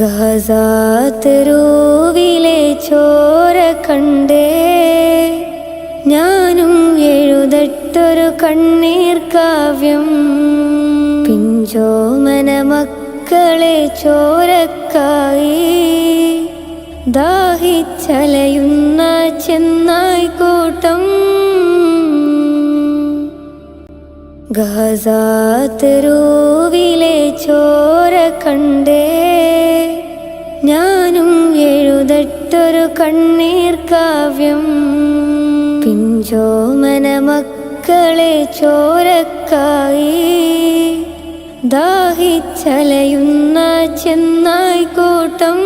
ഗാസാതെരുവിലെ ചോര കണ്ടേ ഞാനും എഴുതട്ടൊരു കണ്ണീർ കാവ്യം. പിഞ്ചോമന മക്കളെ ചോരക്കായി ദാഹിച്ചലയുന്ന ചെന്നായ്ക്കൂട്ടം. ഗാസാതെരുവിലെ ചോര കണ്ടേ ഞാനും എഴുതട്ടൊരു കണ്ണീർ കാവ്യം. പിഞ്ചോമന മക്കളെ ചോരക്കായി ദാഹിച്ചലയുന്ന ചെന്നായ്ക്കൂട്ടം.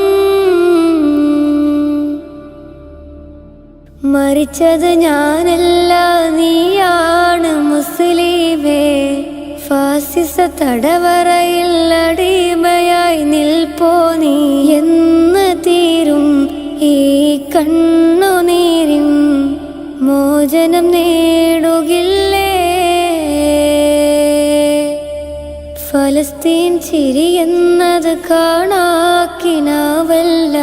മരിച്ചത് ഞാനല്ല, നീയാണ് മുസ്ലിമേ. ഫാസിസ തടവറയിൽ അടിമയായി നിൽപ്പോ നീ എന്ന് തീരും ഈ കണ്ണുനീരിൻ മോചനം നേടുകില്ലേ? ഫലസ്തീൻ ചിരിയെന്നത് കാണാക്കിനാവല്ല,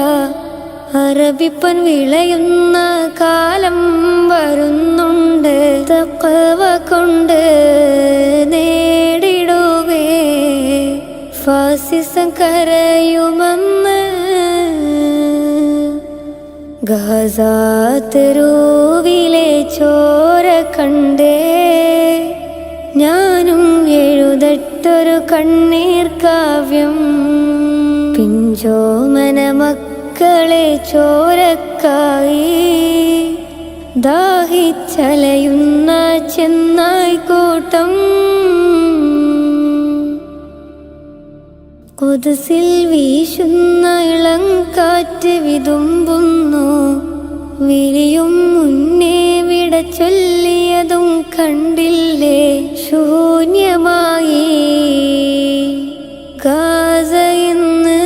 അറബിപ്പൻ വിളയുന്ന കാലം വരുന്നുണ്ട്. തഖ്വ കൊണ്ട് നേടിടുവേ ഫാസിസം കരയുമെന്ന്. ഗാസാതെരുവിലെ ചോര കണ്ടേ ഞാനും എഴുതട്ടൊരു കണ്ണീർ കാവ്യം. പിഞ്ചോമന മക്കളെ ചോരക്കായി ദാഹിച്ചലയുന്ന ചെന്നായ്ക്കൂട്ടം. ഖുദ്സിൽ വീശുന്ന ഇളം കാറ്റ് വിതുമ്പുന്നു, വിരിയും മുന്നേ വിട ചൊല്ലിയതും കണ്ടില്ലേ? ശൂന്യമായി ഗാസ ഇന്ന്.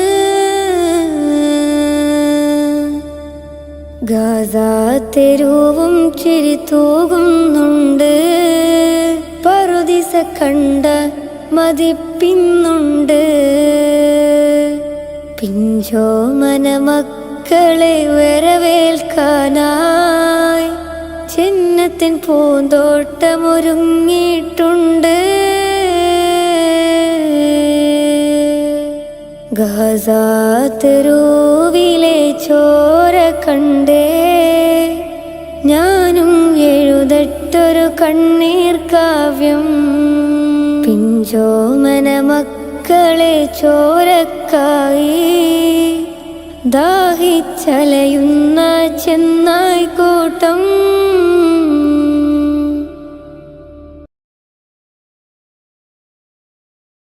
ഗാസാതെരുവും ചിരി തൂകുന്നുണ്ട്, പറുദീസ കണ്ട മതിപ്പിന്നുണ്ട്. പിഞ്ചോമന മക്കളെ വരവേൽക്കാനായി ജന്നത്തിൻ പൂന്തോട്ടമൊരുങ്ങിയിട്ടുണ്ട്. ഗാസാതെരുവിലെ ചോര കണ്ടേ ഞാനും എഴുതട്ടൊരു കണ്ണീർ കാവ്യം. പിഞ്ചോമന മക്കളെ ചോരക്കായി ദാഹിച്ചലയുന്ന ചെന്നായ്ക്കൂട്ടം.